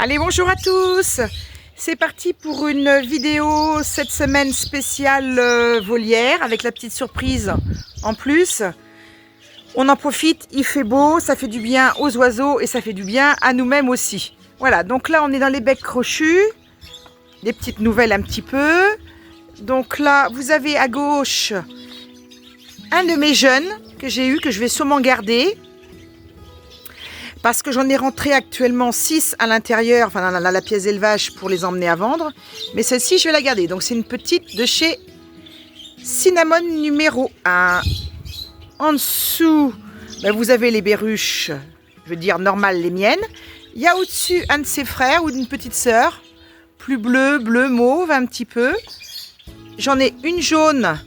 Allez, bonjour à tous. C'est parti pour une vidéo cette semaine spéciale volière avec la petite surprise en plus. On en profite, il fait beau, ça fait du bien aux oiseaux et ça fait du bien à nous-mêmes aussi. Voilà, donc là on est dans les becs crochus, des petites nouvelles un petit peu. Donc là vous avez à gauche un de mes jeunes que j'ai eu, que je vais sûrement garder. Parce que j'en ai rentré actuellement 6 à l'intérieur, enfin dans la pièce d'élevage pour les emmener à vendre. Mais celle-ci, je vais la garder. Donc c'est une petite de chez Cinnamon numéro 1. En dessous, ben, vous avez les berruches, je veux dire normales, les miennes. Il y a au-dessus un de ses frères ou d'une petite sœur, plus bleu, mauve un petit peu. J'en ai une jaune,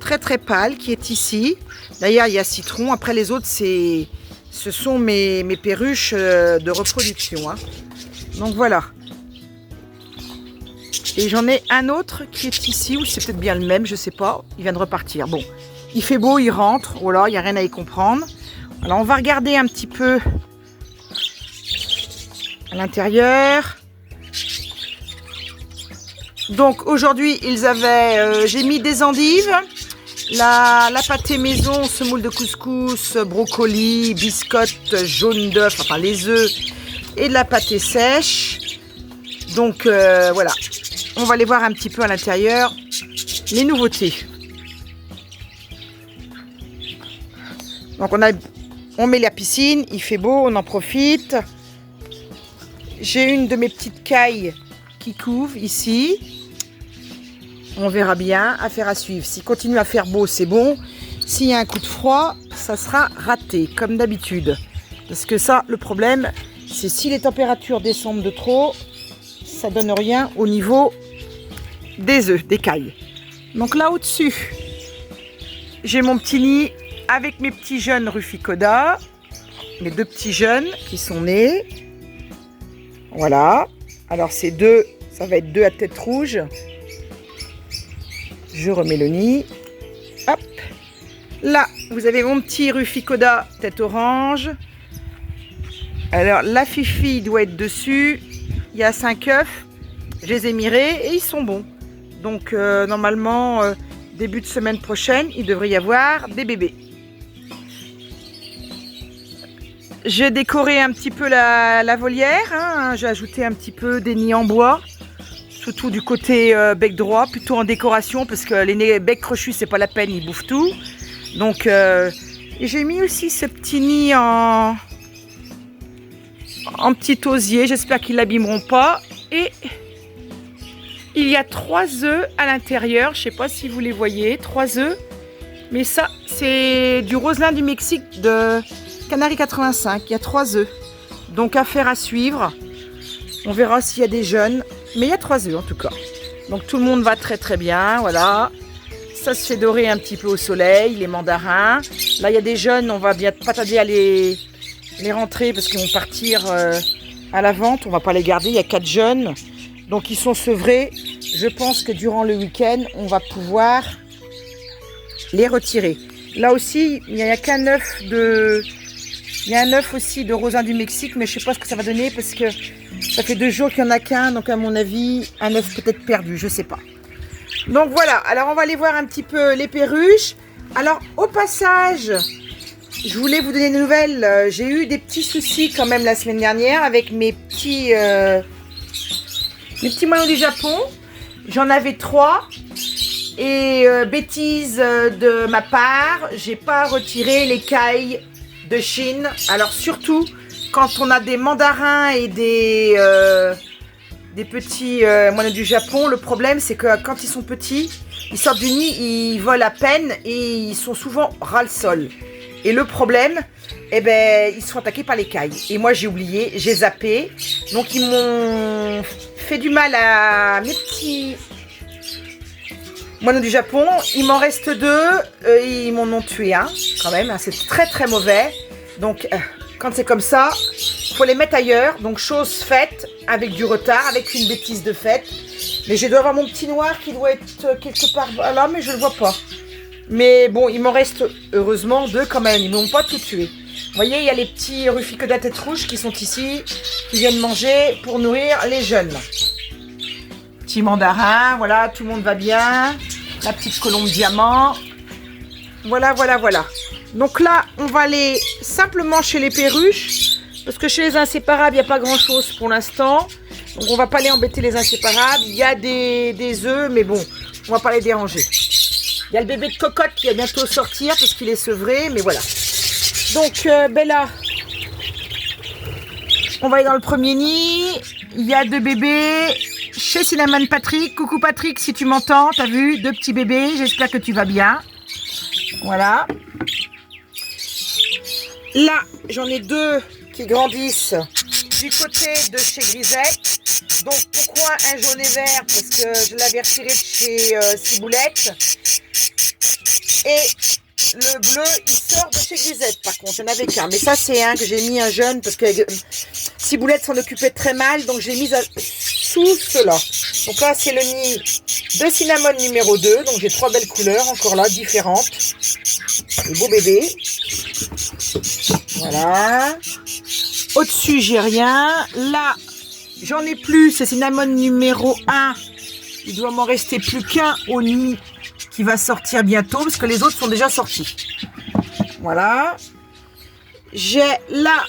très pâle, qui est ici. D'ailleurs, il y a citron. Après les autres, ce sont mes perruches de reproduction. Hein. Donc voilà. Et j'en ai un autre qui est ici, ou c'est peut-être bien le même, je sais pas. Il vient de repartir. Bon, il fait beau, il rentre. Oh là, il n'y a rien à y comprendre. Alors on va regarder un petit peu à l'intérieur. Donc aujourd'hui, ils avaient, j'ai mis des endives. La pâtée maison, semoule de couscous, brocoli, biscotte, jaune d'œuf, enfin les œufs et de la pâtée sèche. Donc voilà, on va aller voir un petit peu à l'intérieur les nouveautés. Donc on met la piscine, il fait beau, on en profite. J'ai une de mes petites cailles qui couve ici. On verra bien, affaire à suivre. S'il continue à faire beau, c'est bon. S'il y a un coup de froid, ça sera raté, comme d'habitude. Parce que ça, le problème, c'est si les températures descendent de trop, ça donne rien au niveau des œufs, des cailles. Donc là, au-dessus, j'ai mon petit nid avec mes petits jeunes Ruficoda. Mes deux petits jeunes qui sont nés. Voilà. Alors, c'est deux, ça va être deux à tête rouge. Je remets le nid. Hop. Là, vous avez mon petit Ruficoda tête orange. Alors, la fifi doit être dessus. Il y a 5 œufs. Je les ai mirés et ils sont bons. Donc, normalement, début de semaine prochaine, il devrait y avoir des bébés. J'ai décoré un petit peu la volière. Hein. J'ai ajouté un petit peu des nids en bois. Surtout du côté bec droit, plutôt en décoration, parce que les becs crochus, c'est pas la peine, ils bouffent tout. Donc, j'ai mis aussi ce petit nid en petit osier. J'espère qu'ils l'abîmeront pas. Et il y a 3 œufs à l'intérieur. Je sais pas si vous les voyez, 3 œufs. Mais ça, c'est du Roselin du Mexique de Canary 85. Il y a 3 œufs. Donc, affaire à suivre. On verra s'il y a des jeunes. Mais il y a 3 œufs en tout cas. Donc tout le monde va très bien, voilà. Ça se fait dorer un petit peu au soleil, les mandarins. Là il y a des jeunes, on va bien pas tarder à les rentrer parce qu'ils vont partir à la vente. On va pas les garder, il y a 4 jeunes. Donc ils sont sevrés. Je pense que durant le week-end, on va pouvoir les retirer. Là aussi, il n'y a qu'un œuf de... Il y a un œuf aussi de Roselin du Mexique, mais je ne sais pas ce que ça va donner parce que ça fait 2 jours qu'il n'y en a qu'un. Donc à mon avis, un œuf peut-être perdu, je ne sais pas. Donc voilà, alors on va aller voir un petit peu les perruches. Alors au passage, je voulais vous donner des nouvelles. J'ai eu des petits soucis quand même la semaine dernière avec mes petits moineaux du Japon. J'en avais 3. Et bêtise de ma part, j'ai pas retiré les cailles de Chine. Alors surtout quand on a des mandarins et des petits moineaux du Japon, le problème c'est que quand ils sont petits, ils sortent du nid, ils volent à peine et ils sont souvent ras-le-sol. Et le problème, eh ben, ils sont attaqués par les cailles. Et moi j'ai oublié, j'ai zappé. Donc ils m'ont fait du mal à mes petits moineaux du Japon. Il m'en reste 2, ils m'en ont tué un quand même, hein, c'est très mauvais. Donc quand c'est comme ça, il faut les mettre ailleurs. Donc chose faite, avec du retard, avec une bêtise de faite. Mais je dois avoir mon petit noir qui doit être quelque part là, mais je ne le vois pas. Mais bon, il m'en reste heureusement 2 quand même, ils ne m'ont pas tout tué. Vous voyez, il y a les petits ruficos à tête rouge qui sont ici, qui viennent manger pour nourrir les jeunes. Petit mandarin, voilà, tout le monde va bien. La petite colombe diamant. Voilà, voilà, voilà. Donc là, on va aller simplement chez les perruches, parce que chez les inséparables, il n'y a pas grand-chose pour l'instant. Donc on va pas aller embêter les inséparables. Il y a des œufs, mais bon, on va pas les déranger. Il y a le bébé de cocotte qui va bientôt sortir, parce qu'il est sevré, mais voilà. Donc, Bella, on va aller dans le premier nid. Il y a 2 bébés chez Cinnamon Patrick. Coucou Patrick, si tu m'entends, t'as vu, 2 petits bébés. J'espère que tu vas bien. Voilà. Là, j'en ai 2 qui grandissent du côté de chez Grisette. Donc, pourquoi un jaune et vert? Parce que je l'avais retiré de chez Ciboulette. Et le bleu, il sort de chez Grisette, par contre, il n'y en avait qu'un. Mais ça, c'est un que j'ai mis un jeune, parce que Ciboulette s'en occupait très mal, donc j'ai mis sous cela. Donc là, c'est le nid de Cinnamon numéro 2, donc j'ai 3 belles couleurs, encore là, différentes. Les beaux bébés. Voilà. Au-dessus, j'ai rien. Là, j'en ai plus, c'est Cinnamon numéro 1. Il doit m'en rester plus qu'un au nid qui va sortir bientôt, parce que les autres sont déjà sortis. Voilà. J'ai là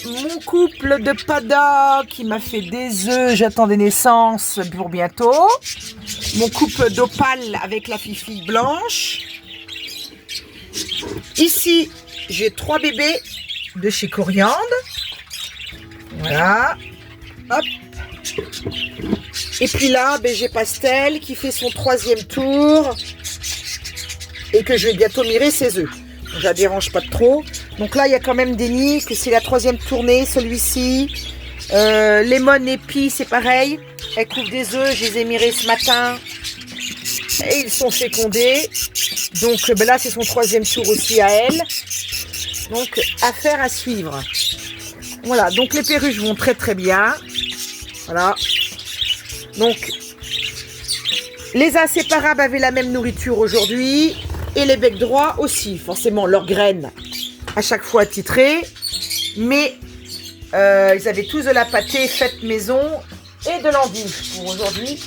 mon couple de Pada qui m'a fait des œufs. J'attends des naissances pour bientôt. Mon couple d'Opale avec la fifi blanche. Ici, j'ai 3 bébés de chez Coriandre. Voilà. Hop. Et puis là, ben, j'ai Pastel qui fait son 3e tour. Et que je vais bientôt mirer ses œufs. Donc, ça ne dérange pas trop. Donc là, il y a quand même des nids, que c'est la 3e tournée, celui-ci. Lemon et Pie, c'est pareil. Elles couvrent des œufs, je les ai mirés ce matin. Et ils sont fécondés. Donc ben là, c'est son 3e tour aussi à elle. Donc, affaire à suivre. Voilà, donc les perruches vont très très bien. Voilà. Donc, les inséparables avaient la même nourriture aujourd'hui. Et les becs droits aussi. Forcément, leurs graines à chaque fois attitrées. Mais ils avaient tous de la pâtée faite maison et de l'endive pour aujourd'hui.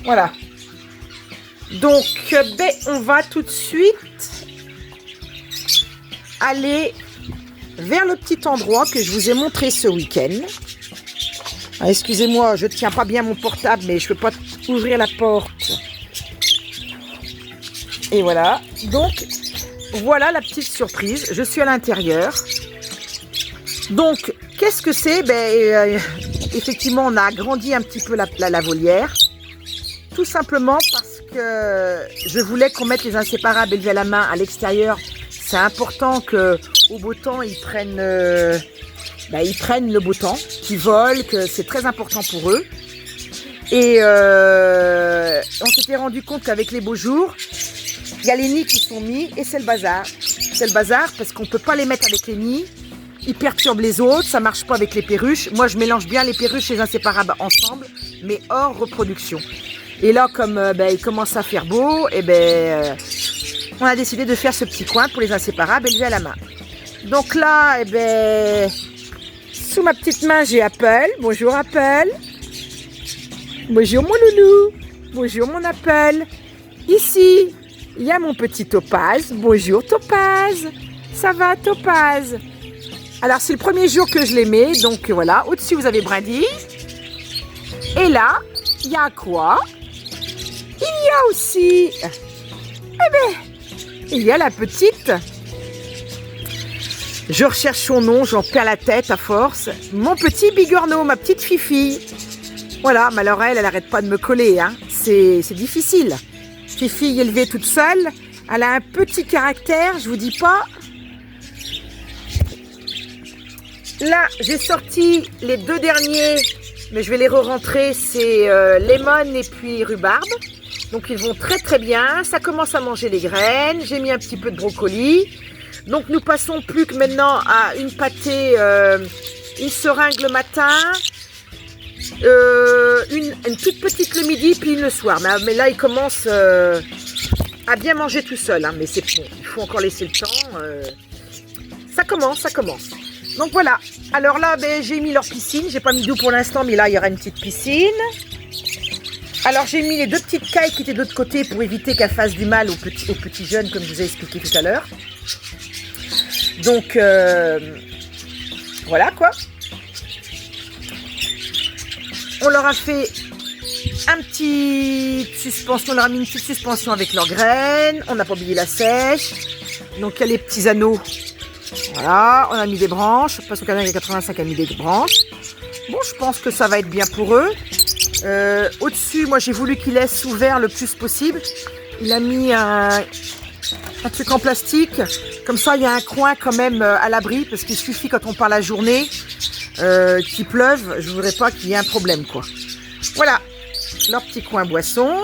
Voilà. Donc, ben, on va tout de suite aller vers le petit endroit que je vous ai montré ce week-end. Ah, excusez-moi, je ne tiens pas bien mon portable, mais je ne peux pas ouvrir la porte. Et voilà. Donc, voilà la petite surprise. Je suis à l'intérieur. Donc, qu'est-ce que c'est? Ben, effectivement, on a agrandi un petit peu la volière. Tout simplement parce que je voulais qu'on mette les inséparables élevés à la main à l'extérieur. C'est important qu'au beau temps, ils prennent le beau temps, qu'ils volent, que c'est très important pour eux. Et on s'était rendu compte qu'avec les beaux jours, il y a les nids qui sont mis et c'est le bazar. C'est le bazar parce qu'on ne peut pas les mettre avec les nids. Ils perturbent les autres, ça ne marche pas avec les perruches. Moi, je mélange bien les perruches et les inséparables ensemble, mais hors reproduction. Et là, comme il commence à faire beau, on a décidé de faire ce petit coin pour les inséparables élevés à la main. Donc là, sous ma petite main, j'ai Apple. Bonjour Apple. Bonjour mon loulou. Bonjour mon Apple. Ici, il y a mon petit Topaz. Bonjour Topaz. Ça va Topaz? Alors, c'est le premier jour que je les mets. Donc voilà, au-dessus, vous avez Brindille. Et là, il y a quoi? Il y a aussi... il y a la petite... Je recherche son nom, j'en perds la tête à force. Mon petit bigorneau, ma petite Fifi. Voilà, mais alors elle n'arrête pas de me coller. Hein. C'est difficile. Fifi élevée toute seule, elle a un petit caractère, je vous dis pas. Là, j'ai sorti les 2 derniers, mais je vais les re-rentrer. C'est Lemon et puis Rhubarbe. Donc ils vont très très bien. Ça commence à manger les graines. J'ai mis un petit peu de brocoli. Donc nous passons plus que maintenant à une pâtée, une seringue le matin, une toute petite le midi, puis une le soir. Mais là, il commence à bien manger tout seul. Hein, mais c'est bon, il faut encore laisser le temps. ça commence. Donc voilà. Alors là, ben, j'ai mis leur piscine. J'ai pas mis d'eau pour l'instant, mais là, il y aura une petite piscine. Alors j'ai mis les 2 petites cailles qui étaient de l'autre côté pour éviter qu'elles fassent du mal aux petits jeunes, comme je vous ai expliqué tout à l'heure. Donc voilà quoi. On leur a fait on leur a mis une petite suspension avec leurs graines. On n'a pas oublié la sèche. Donc il y a les petits anneaux. Voilà, on a mis des branches. Parce que Canal 85 a mis des branches. Bon, je pense que ça va être bien pour eux. Au-dessus, moi j'ai voulu qu'il laisse ouvert le plus possible. Il a mis un truc en plastique. Comme ça, il y a un coin quand même à l'abri. Parce qu'il suffit quand on part la journée qu'il pleuve. Je voudrais pas qu'il y ait un problème, quoi. Voilà, leur petit coin boisson.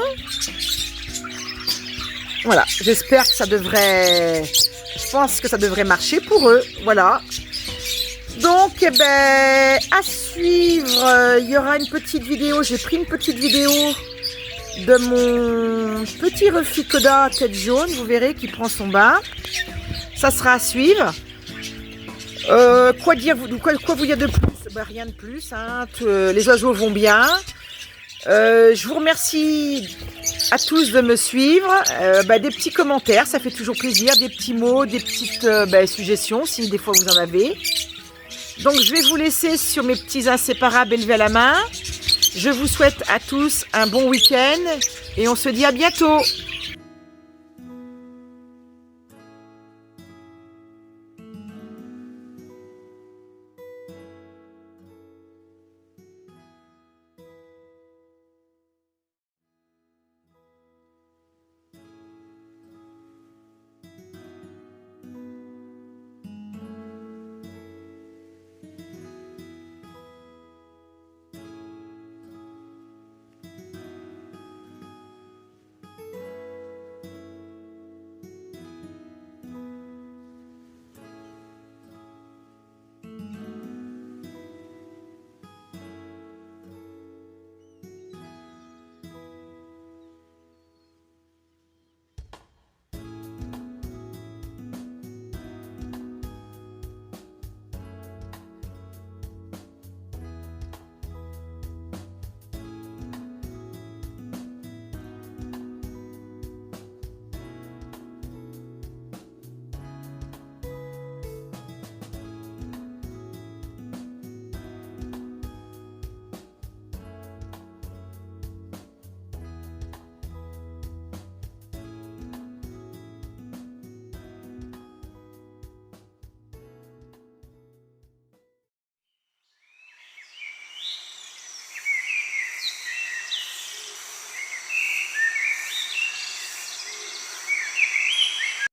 Voilà, j'espère que ça devrait... Je pense que ça devrait marcher pour eux. Voilà. Donc, eh ben, à suivre, il y aura une petite vidéo. J'ai pris une petite vidéo de mon petit Reficoda tête jaune, vous verrez, qui prend son bain. Ça sera à suivre. Quoi vous dire de plus? Ben, rien de plus. Hein. Les oiseaux vont bien. Je vous remercie à tous de me suivre. Des petits commentaires, ça fait toujours plaisir. Des petits mots, des petites suggestions, si des fois vous en avez. Donc je vais vous laisser sur mes petits inséparables élevés à la main. Je vous souhaite à tous un bon week-end et on se dit à bientôt.